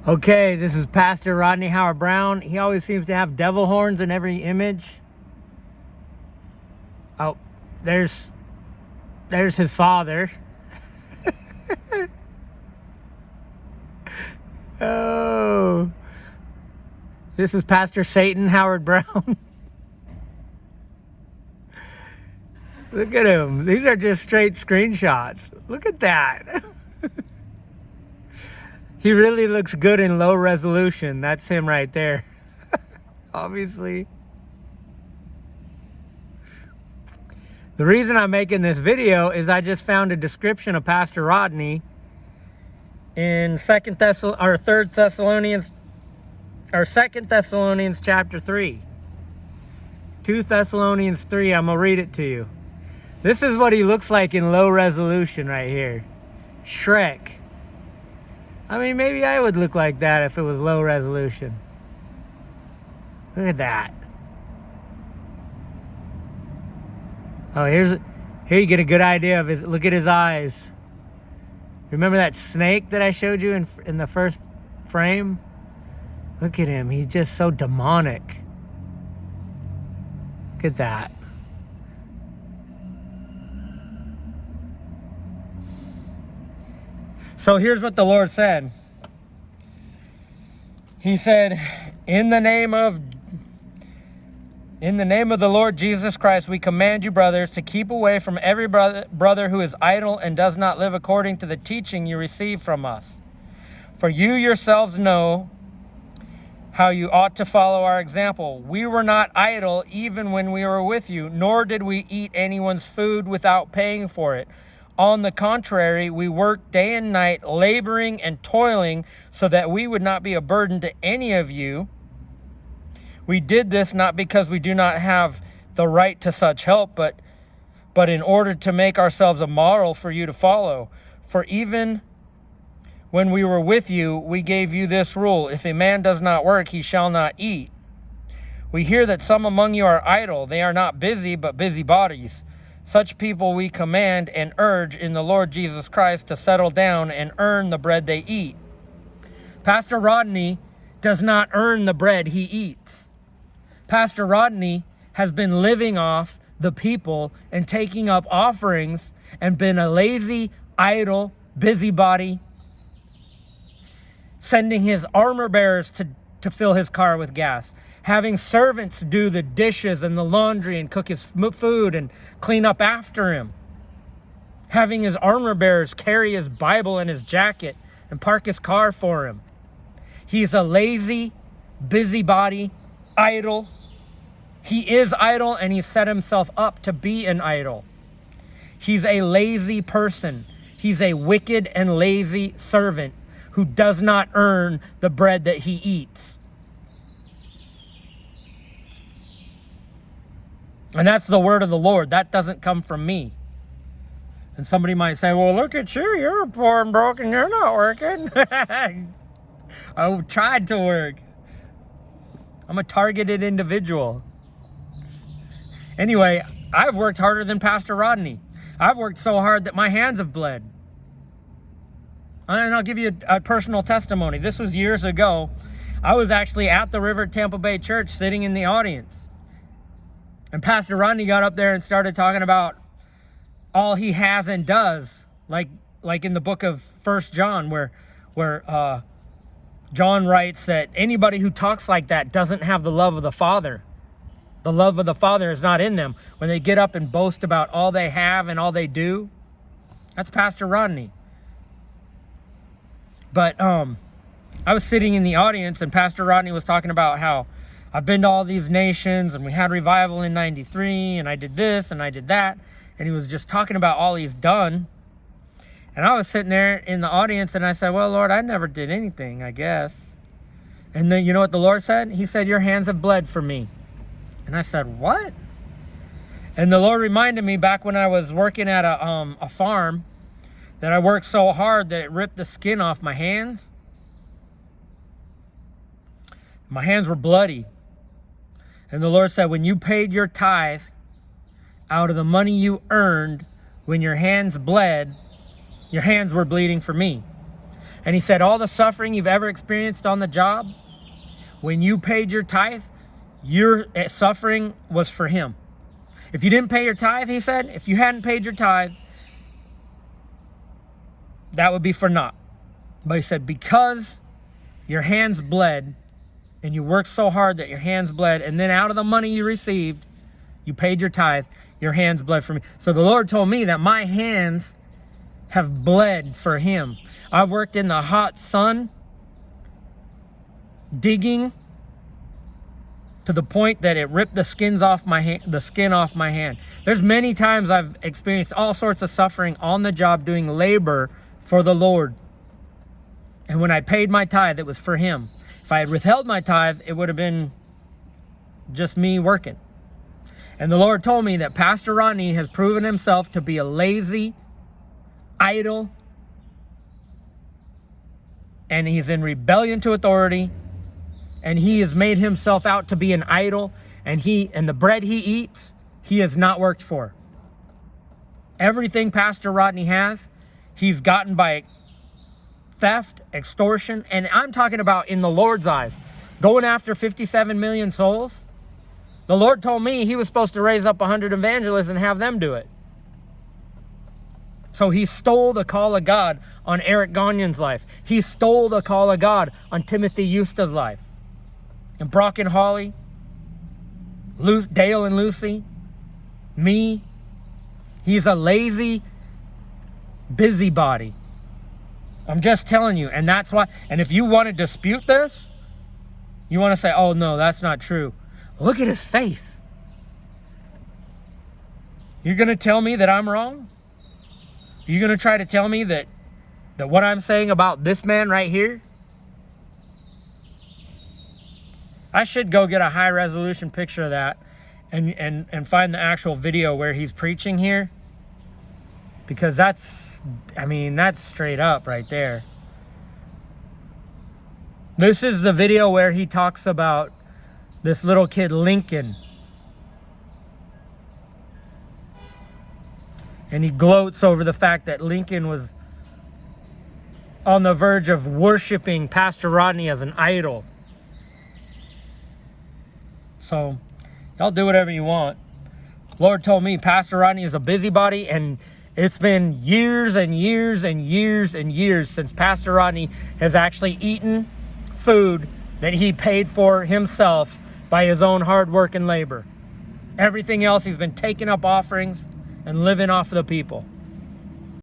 Okay, this is Pastor Rodney Howard Browne. He always seems to have devil horns in every image. Oh, there's his father. Oh, this is Pastor Satan Howard Browne. Look at him. These are just straight screenshots. Look at that. He really looks good in low resolution. That's him right there. Obviously. The reason I'm making this video is I just found a description of Pastor Rodney in 2 Thessalonians chapter 3. 2 Thessalonians 3, I'm going to read it to you. This is what he looks like in low resolution right here. Shrek. I mean, maybe I would look like that if it was low resolution. Look at that. Oh, here you get a good idea of his. Look at his eyes. Remember that snake that I showed you in the first frame? Look at him. He's just so demonic. Look at that. So here's what the Lord said. He said, in the name of the Lord Jesus Christ, we command you, brothers, to keep away from every brother who is idle and does not live according to the teaching you receive from us. For you yourselves know how you ought to follow our example. We were not idle even when we were with you, nor did we eat anyone's food without paying for it. On the contrary, we worked day and night, laboring and toiling so that we would not be a burden to any of you. We did this not because we do not have the right to such help, but in order to make ourselves a model for you to follow. For even when we were with you, we gave you this rule: if a man does not work, he shall not eat. We hear that some among you are idle. They are not busy, but busybodies. Such people we command and urge in the Lord Jesus Christ to settle down and earn the bread they eat. Pastor Rodney does not earn the bread he eats. Pastor Rodney has been living off the people and taking up offerings and been a lazy, idle, busybody, sending his armor bearers to fill his car with gas, having servants do the dishes and the laundry and cook his food and clean up after him, having his armor bearers carry his Bible and his jacket and park his car for him. He's a lazy, busybody, idle. He is idle, and he set himself up to be an idol. He's a lazy person. He's a wicked and lazy servant who does not earn the bread that he eats. And that's the word of the Lord. That doesn't come from me. And somebody might say, well, look at you. You're poor and broken. You're not working. I tried to work. I'm a targeted individual. Anyway, I've worked harder than Pastor Rodney. I've worked so hard that my hands have bled. And I'll give you a personal testimony. This was years ago. I was actually at the River Tampa Bay Church sitting in the audience. And Pastor Rodney got up there and started talking about all he has and does, like in the book of 1 John, where John writes that anybody who talks like that doesn't have the love of the Father. The love of the Father is not in them. When they get up and boast about all they have and all they do, that's Pastor Rodney. But I was sitting in the audience, and Pastor Rodney was talking about how I've been to all these nations, and we had revival in 93, and I did this, and I did that. And he was just talking about all he's done. And I was sitting there in the audience, and I said, well, Lord, I never did anything, I guess. And then you know what the Lord said? He said, your hands have bled for me. And I said, what? And the Lord reminded me back when I was working at a farm that I worked so hard that it ripped the skin off my hands. My hands were bloody. And the Lord said, when you paid your tithe out of the money you earned, when your hands bled, your hands were bleeding for me. And he said, all the suffering you've ever experienced on the job, when you paid your tithe, your suffering was for him. If you didn't pay your tithe, he said, if you hadn't paid your tithe, that would be for naught. But he said, because your hands bled, and you worked so hard that your hands bled, and then out of the money you received, you paid your tithe, your hands bled for me. So the Lord told me that my hands have bled for him. I've worked in the hot sun, digging, to the point that it ripped the skin off my hand. There's many times I've experienced all sorts of suffering on the job doing labor for the Lord. And when I paid my tithe, it was for him. If I had withheld my tithe, it would have been just me working. And the Lord told me that Pastor Rodney has proven himself to be a lazy, idle, and he's in rebellion to authority. And he has made himself out to be an idol, and the bread he eats, he has not worked for. Everything Pastor Rodney has, he's gotten by theft, extortion, and I'm talking about in the Lord's eyes. Going after 57 million souls. The Lord told me he was supposed to raise up 100 evangelists and have them do it. So he stole the call of God on Eric Gagnon's life. He stole the call of God on Timothy Eusta's life. And Brock and Holly, Dale and Lucy, me. He's a lazy busybody. I'm just telling you. And that's why. And if you want to dispute this, you want to say, oh no, that's not true. Look at his face. You're going to tell me that I'm wrong? You're going to try to tell me that what I'm saying about this man right here, I should go get a high resolution picture of that and find the actual video where he's preaching here. Because that's straight up right there. This is the video where he talks about this little kid, Lincoln. And he gloats over the fact that Lincoln was on the verge of worshiping Pastor Rodney as an idol. So, y'all do whatever you want. Lord told me Pastor Rodney is a busybody, and it's been years and years and years and years since Pastor Rodney has actually eaten food that he paid for himself by his own hard work and labor. Everything else, he's been taking up offerings and living off of the people.